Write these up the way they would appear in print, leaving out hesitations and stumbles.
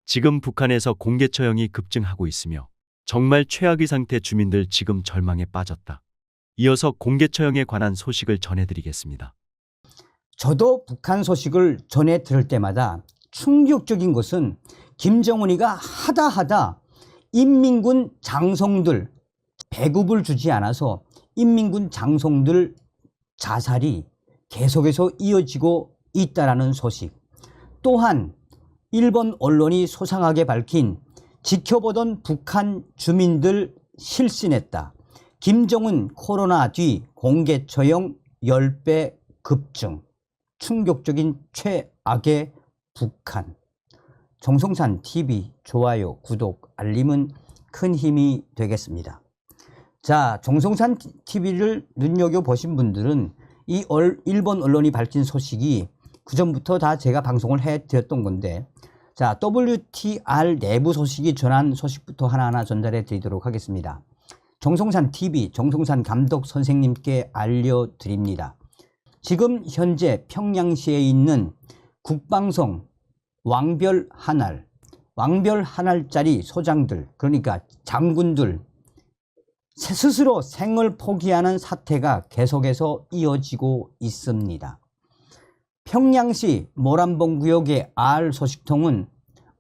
지금 북한에서 공개 처형이 급증하고 있으며 정말 최악의 상태 주민들 지금 절망에 빠졌다. 이어서 공개 처형에 관한 소식을 전해드리겠습니다. 저도 북한 소식을 전해 들을 때마다 충격적인 것은 김정은이가 하다 인민군 장성들 배급을 주지 않아서 인민군 장성들 자살이 계속해서 이어지고 있다라는 소식. 또한 일본 언론이 소상하게 밝힌 지켜보던 북한 주민들 실신했다. 김정은 코로나 뒤 공개 처형 10배 급증. 충격적인 최악의 북한. 정성산 TV 좋아요, 구독, 알림은 큰 힘이 되겠습니다. 자, 정성산 TV를 눈여겨보신 분들은 이 일본 언론이 밝힌 소식이 그전부터 다 제가 방송을 해드렸던 건데, 자, WTR 내부 소식이 전한 소식부터 하나하나 전달해 드리도록 하겠습니다. 정성산 TV, 정성산 감독 선생님께 알려드립니다. 지금 현재 평양시에 있는 국방성 왕별 하나짜리 소장들, 그러니까 장군들 스스로 생을 포기하는 사태가 계속해서 이어지고 있습니다. 평양시 모란봉 구역의 R 소식통은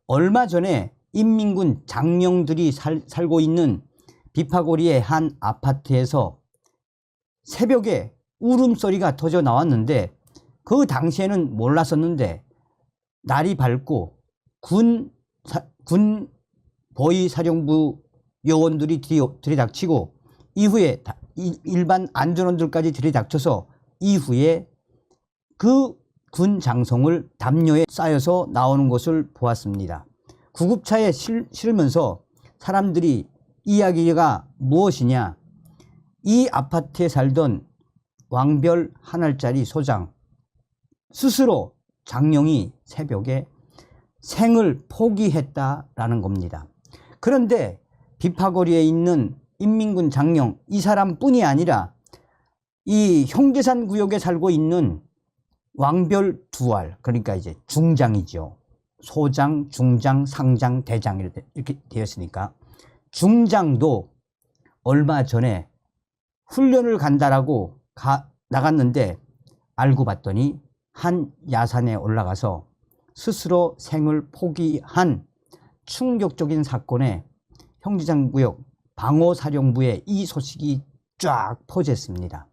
얼마 전에 인민군 장령들이 살고 있는 비파고리의 한 아파트에서 새벽에 울음소리가 터져 나왔는데, 그 당시에는 몰랐었는데 날이 밝고 군 보위사령부 요원들이 들이닥치고 이후에 일반 안전원들까지 들이닥쳐서 이후에 그 군 장성을 담요에 쌓여서 나오는 것을 보았습니다. 구급차에 실으면서 사람들이 이야기가 무엇이냐, 이 아파트에 살던 왕별 하나짜리 소장 스스로 장령이 새벽에 생을 포기했다라는 겁니다. 그런데 비파거리에 있는 인민군 장령 이 사람뿐이 아니라 이 형제산 구역에 살고 있는 왕별 두알, 그러니까 이제 중장이죠. 소장, 중장, 상장, 대장 이렇게 되었으니까 중장도 얼마 전에 훈련을 간다라고 나갔는데 알고 봤더니 한 야산에 올라가서 스스로 생을 포기한 충격적인 사건에 형제산구역 방호사령부에 이 소식이 쫙 퍼졌습니다.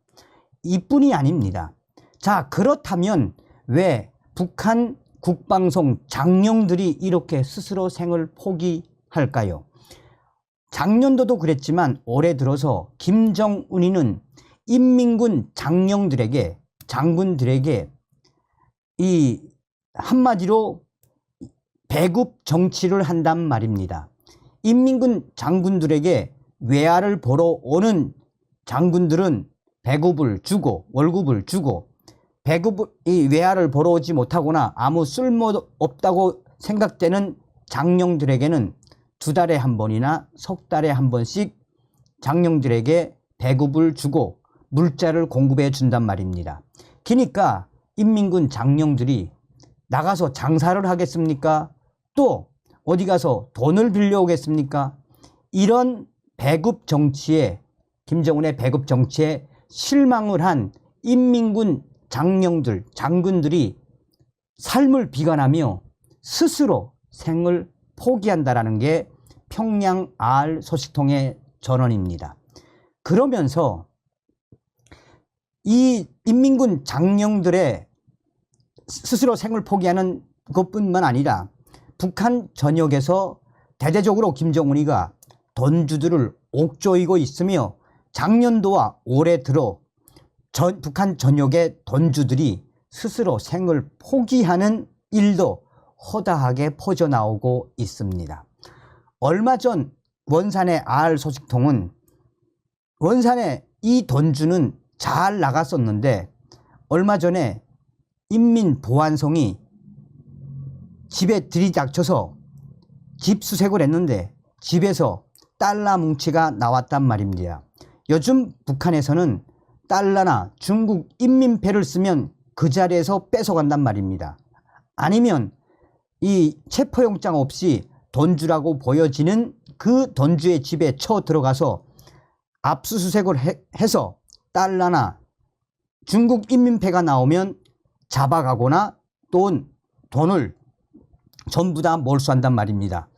이뿐이 아닙니다. 자, 그렇다면 왜 북한 국방성 장령들이 이렇게 스스로 생을 포기할까요? 작년도도 그랬지만 올해 들어서 김정은이는 인민군 장군들에게 이 한마디로 배급 정치를 한단 말입니다. 인민군 장군들에게 외화를 보러 오는 장군들은 배급을 주고 월급을 주고, 이 외화를 보러 오지 못하거나 아무 쓸모없다고 생각되는 장령들에게는 2달에 한 번이나 석 달에 한 번씩 장령들에게 배급을 주고 물자를 공급해 준단 말입니다. 그러니까 인민군 장령들이 나가서 장사를 하겠습니까? 또 어디 가서 돈을 빌려오겠습니까? 이런 배급 정치에, 김정은의 배급 정치에 실망을 한 인민군 장군들이 삶을 비관하며 스스로 생을 포기한다라는 게 평양 R 소식통의 전언입니다. 그러면서 이 인민군 장령들의 스스로 생을 포기하는 것뿐만 아니라 북한 전역에서 대대적으로 김정은이가 돈주들을 옥조이고 있으며 작년도와 올해 들어 북한 전역의 돈주들이 스스로 생을 포기하는 일도 허다하게 퍼져나오고 있습니다. 얼마 전 원산의 R 소식통은 원산의 이 돈주는 잘 나갔었는데 얼마 전에 인민보안성이 집에 들이닥쳐서 집 수색을 했는데 집에서 달러 뭉치가 나왔단 말입니다. 요즘 북한에서는 달러나 중국 인민폐를 쓰면 그 자리에서 뺏어간단 말입니다. 아니면 이 체포영장 없이 돈주라고 보여지는 그 돈주의 집에 쳐 들어가서 압수수색을 해서 달러나 중국 인민폐가 나오면 잡아가거나 또 돈을 전부 다 몰수한단 말입니다.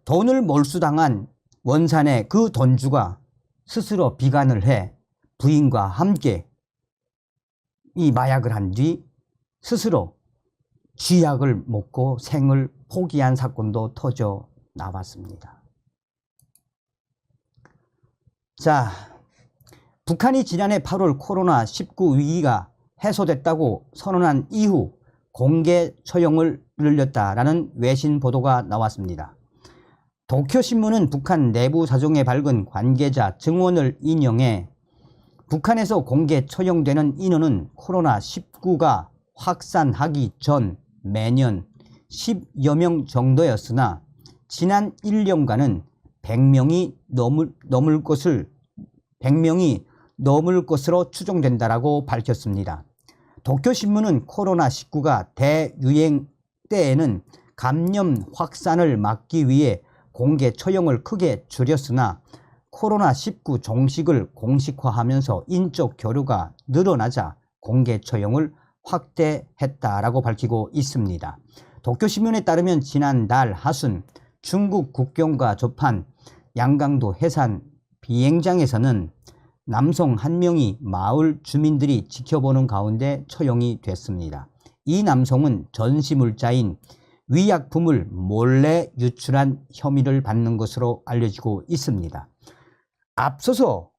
돈을 몰수당한 원산의 그 돈주가 스스로 비관을 해 부인과 함께 이 마약을 한 뒤 스스로 쥐약을 먹고 생을 포기한 사건도 터져 나왔습니다. 자, 북한이 지난해 8월 코로나19 위기가 해소됐다고 선언한 이후 공개 처형을 늘렸다라는 외신 보도가 나왔습니다. 도쿄신문은 북한 내부 사정에 밝은 관계자 증언을 인용해 북한에서 공개 처형되는 인원은 코로나19가 확산하기 전 매년 10여 명 정도였으나 지난 1년간은 100명이 넘을 것으로 추정된다라고 밝혔습니다. 도쿄신문은 코로나19가 대유행 때에는 감염 확산을 막기 위해 공개 처형을 크게 줄였으나 코로나19 종식을 공식화하면서 인적 교류가 늘어나자 공개 처형을 확대했다라고 밝히고 있습니다. 도쿄신문에 따르면 지난달 하순 중국 국경과 접한 양강도 해상 비행장에서는 남성 한 명이 마을 주민들이 지켜보는 가운데 처형이 됐습니다. 이 남성은 전시물자인 위약품을 몰래 유출한 혐의를 받는 것으로 알려지고 있습니다. 앞서서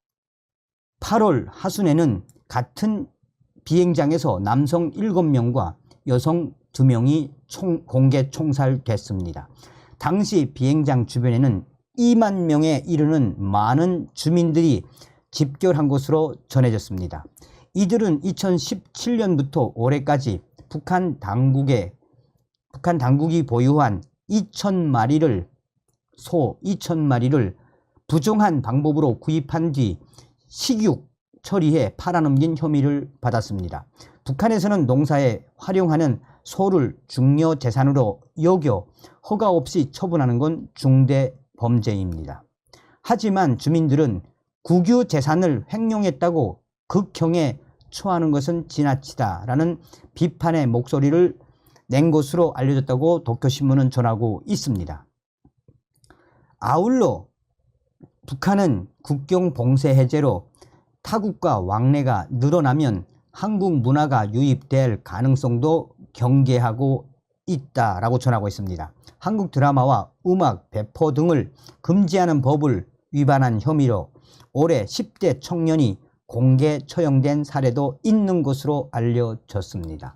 8월 하순에는 같은 비행장에서 남성 7명과 여성 2명이 공개 총살됐습니다. 당시 비행장 주변에는 2만 명에 이르는 많은 주민들이 집결한 것으로 전해졌습니다. 이들은 2017년부터 올해까지 북한 당국이 보유한 2,000마리를 소 2,000마리를 부정한 방법으로 구입한 뒤 식육 처리해 팔아넘긴 혐의를 받았습니다. 북한에서는 농사에 활용하는 소를 중요재산으로 여겨 허가 없이 처분하는 건 중대 범죄입니다. 하지만 주민들은 국유재산을 횡령했다고 극형에 처하는 것은 지나치다라는 비판의 목소리를 낸 것으로 알려졌다고 도쿄신문은 전하고 있습니다. 아울러 북한은 국경 봉쇄 해제로 타국과 왕래가 늘어나면 한국 문화가 유입될 가능성도 경계하고 있다라고 전하고 있습니다. 한국 드라마와 음악 배포 등을 금지하는 법을 위반한 혐의로 올해 10대 청년이 공개 처형된 사례도 있는 것으로 알려졌습니다.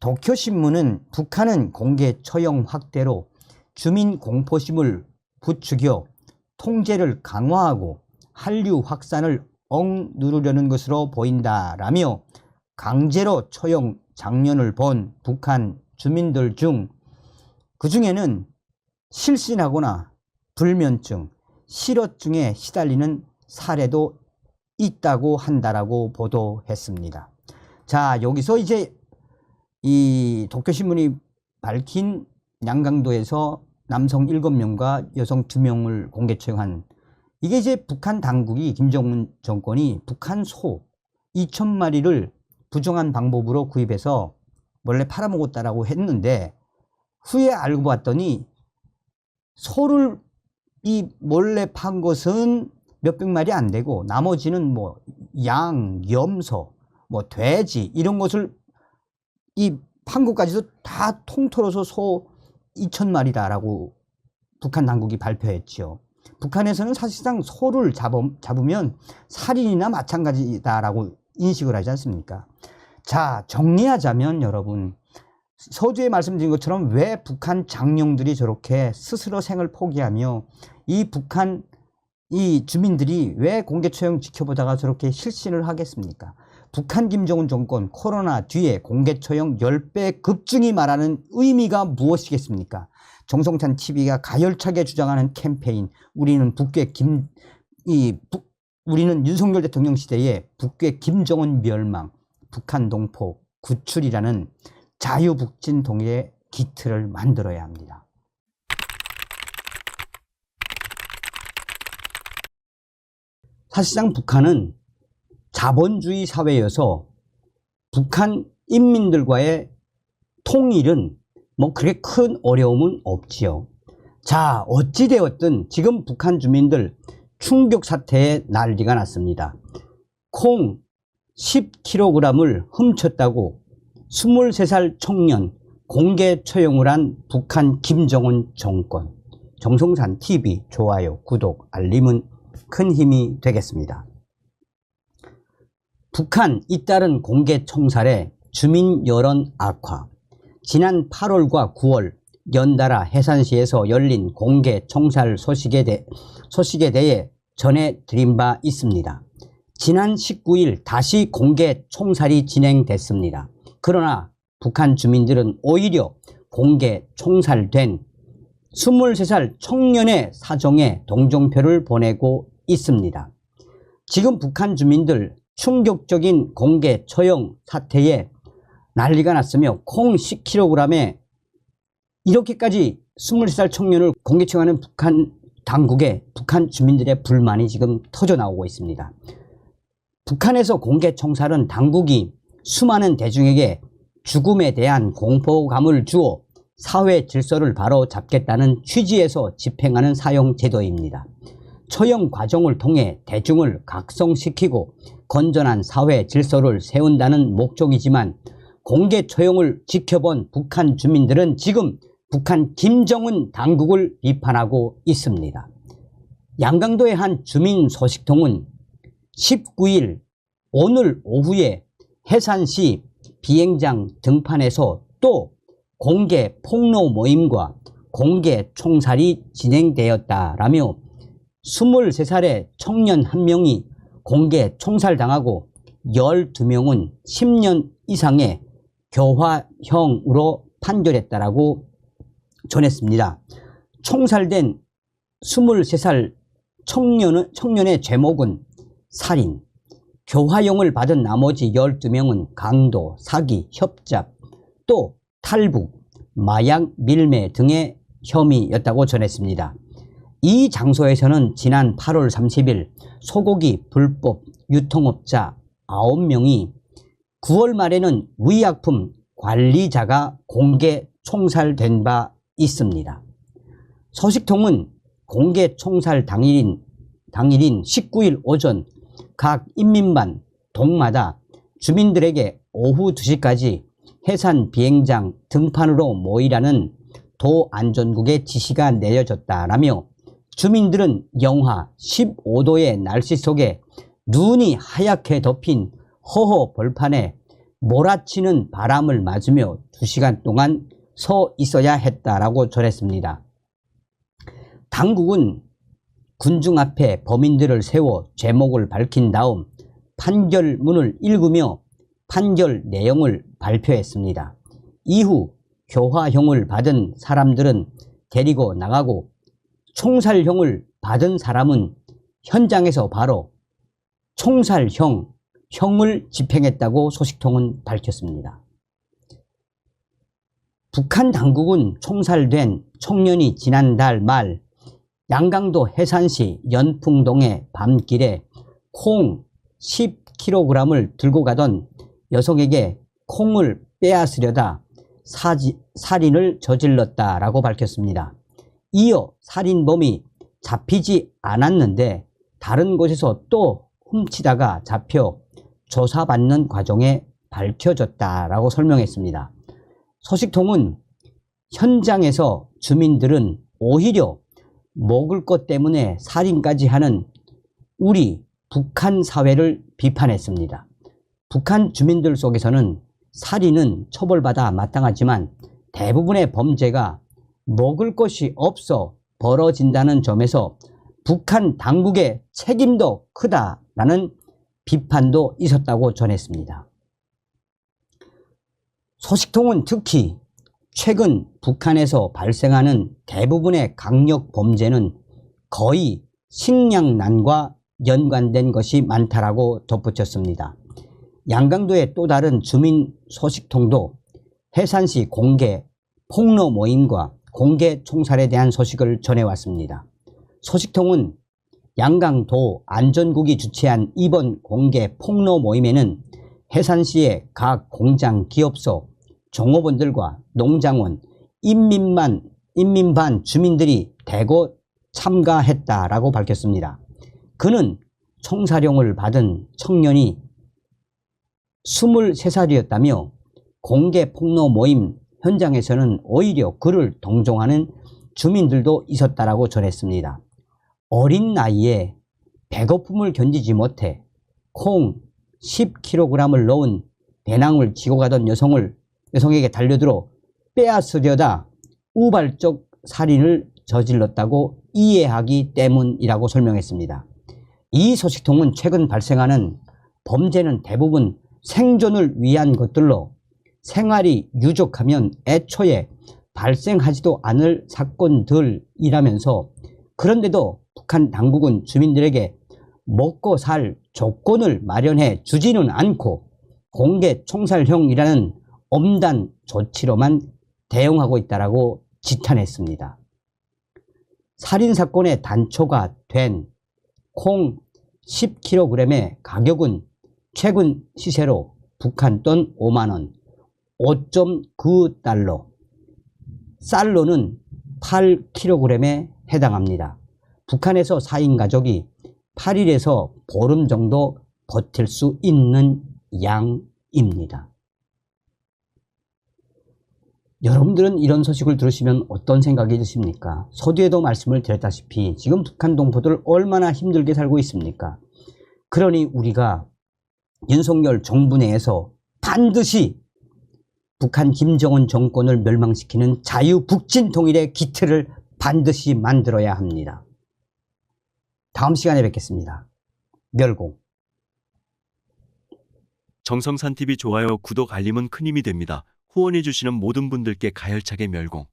도쿄신문은 북한은 공개 처형 확대로 주민 공포심을 부추겨 통제를 강화하고 한류 확산을 억누르려는 것으로 보인다라며 강제로 처형 장면을 본 북한 주민들 중 그중에는 실신하거나 불면증, 실어증에 시달리는 사례도 있다고 한다라고 보도했습니다. 자, 여기서 이제 이 도쿄신문이 밝힌 양강도에서 남성 7명과 여성 2명을 공개 처형한 이게 이제 북한 당국이 김정은 정권이 북한 소 2,000마리를 부정한 방법으로 구입해서 원래 팔아먹었다라고 했는데 후에 알고 봤더니 소를 이 몰래 판 것은 몇백 마리 안 되고 나머지는 뭐 양, 염소, 뭐 돼지 이런 것을 이 판 것까지도 다 통틀어서 소 2,000마리다라고 북한 당국이 발표했죠. 북한에서는 사실상 소를 잡으면 살인이나 마찬가지다라고 인식을 하지 않습니까? 자, 정리하자면 여러분, 서두에 말씀드린 것처럼 왜 북한 장령들이 저렇게 스스로 생을 포기하며 이 주민들이 왜 공개 처형 지켜보다가 저렇게 실신을 하겠습니까? 북한 김정은 정권 코로나 뒤에 공개 처형 10배 급증이 말하는 의미가 무엇이겠습니까? 정성찬 TV가 가열차게 주장하는 캠페인 우리는 우리는 윤석열 대통령 시대에 북괴 김정은 멸망, 북한 동포 구출이라는 자유북진 기틀을 만들어야 합니다. 사실상 북한은 자본주의 사회여서 북한 인민들과의 통일은 뭐 그렇게 큰 어려움은 없지요. 자, 어찌되었든 지금 북한 주민들 충격 사태에 난리가 났습니다. 콩 10kg을 훔쳤다고 23살 청년 공개 처형을 한 북한 김정은 정권. 정성산 TV 좋아요, 구독, 알림은 큰 힘이 되겠습니다. 북한 잇따른 공개 총살에 주민 여론 악화. 지난 8월과 9월 연달아 해산시에서 열린 공개 총살 소식에 대해 전해드린 바 있습니다. 지난 19일 다시 공개 총살이 진행됐습니다. 그러나 북한 주민들은 오히려 공개 총살된 23살 청년의 사정에 동정표를 보내고 있습니다. 지금 북한 주민들 충격적인 공개 처형 사태에 난리가 났으며 콩 10kg에 이렇게까지 23살 청년을 공개 처형하는 북한 당국에 북한 주민들의 불만이 지금 터져 나오고 있습니다. 북한에서 공개 총살은 당국이 수많은 대중에게 죽음에 대한 공포감을 주어 사회 질서를 바로 잡겠다는 취지에서 집행하는 사형 제도입니다. 처형 과정을 통해 대중을 각성시키고 건전한 사회 질서를 세운다는 목적이지만 공개 처형을 지켜본 북한 주민들은 지금 북한 김정은 당국을 비판하고 있습니다. 양강도의 한 주민 소식통은 19일 오늘 오후에 해산시 비행장 등판에서 또 공개 폭로 모임과 공개 총살이 진행되었다라며 23살의 청년 한 명이 공개 총살당하고 12명은 10년 이상의 교화형으로 판결했다라고 전했습니다. 총살된 23살 청년의 제목은 살인, 교화형을 받은 나머지 12명은 강도, 사기, 협잡, 또 탈북, 마약 밀매 등의 혐의였다고 전했습니다. 이 장소에서는 지난 8월 30일 소고기 불법 유통업자 9명이 9월 말에는 의약품 관리자가 공개 총살된 바 있습니다. 소식통은 공개 총살 당일인 19일 오전 각 인민반 동마다 주민들에게 오후 2시까지 해산 비행장 등판으로 모이라는 도 안전국의 지시가 내려졌다라며 주민들은 영하 15도의 날씨 속에 눈이 하얗게 덮인 허허 벌판에 몰아치는 바람을 맞으며 2시간 동안 서 있어야 했다라고 전했습니다. 당국은 군중 앞에 범인들을 세워 제목을 밝힌 다음 판결문을 읽으며 판결 내용을 발표했습니다. 이후 교화형을 받은 사람들은 데리고 나가고 총살형을 받은 사람은 현장에서 바로 총살형을 집행했다고 소식통은 밝혔습니다. 북한 당국은 총살된 청년이 지난달 말 양강도 해산시 연풍동의 밤길에 콩 10kg을 들고 가던 여성에게 콩을 빼앗으려다 살인을 저질렀다라고 밝혔습니다. 이어 살인범이 잡히지 않았는데 다른 곳에서 또 훔치다가 잡혀 조사받는 과정에 밝혀졌다라고 설명했습니다. 소식통은 현장에서 주민들은 오히려 먹을 것 때문에 살인까지 하는 우리 북한 사회를 비판했습니다. 북한 주민들 속에서는 살인은 처벌받아 마땅하지만 대부분의 범죄가 먹을 것이 없어 벌어진다는 점에서 북한 당국의 책임도 크다라는 비판도 있었다고 전했습니다. 소식통은 특히 최근 북한에서 발생하는 대부분의 강력 범죄는 거의 식량난과 연관된 것이 많다라고 덧붙였습니다. 양강도의 또 다른 주민 소식통도 해산시 공개 폭로 모임과 공개 총살에 대한 소식을 전해왔습니다. 소식통은 양강도 안전국이 주최한 이번 공개 폭로 모임에는 해산시의 각 공장, 기업소, 종업원들과 농장원, 인민반 주민들이 대거 참가했다라고 밝혔습니다. 그는 총사령을 받은 청년이 23살이었다며 공개 폭로 모임 현장에서는 오히려 그를 동정하는 주민들도 있었다라고 전했습니다. 어린 나이에 배고픔을 견디지 못해 콩 10kg을 넣은 배낭을 지고 가던 여성에게 달려들어 빼앗으려다 우발적 살인을 저질렀다고 이해하기 때문이라고 설명했습니다. 이 소식통은 최근 발생하는 범죄는 대부분 생존을 위한 것들로 생활이 유족하면 애초에 발생하지도 않을 사건들이라면서, 그런데도 북한 당국은 주민들에게 먹고 살 조건을 마련해 주지는 않고 공개 총살형이라는 엄단 조치로만 대응하고 있다라고 지탄했습니다. 살인사건의 단초가 된 콩 10kg의 가격은 최근 시세로 북한 돈 5만원, 5.9달러, 쌀로는 8kg에 해당합니다. 북한에서 4인 가족이 8일에서 보름 정도 버틸 수 있는 양입니다. 여러분들은 이런 소식을 들으시면 어떤 생각이 드십니까? 서두에도 말씀을 드렸다시피 지금 북한 동포들 얼마나 힘들게 살고 있습니까? 그러니 우리가 윤석열 정부 내에서 반드시 북한 김정은 정권을 멸망시키는 자유북진 통일의 기틀을 반드시 만들어야 합니다. 다음 시간에 뵙겠습니다. 멸공. 정성산TV 좋아요, 구독, 알림은 큰 힘이 됩니다. 후원해주시는 모든 분들께 가열차게 멸공.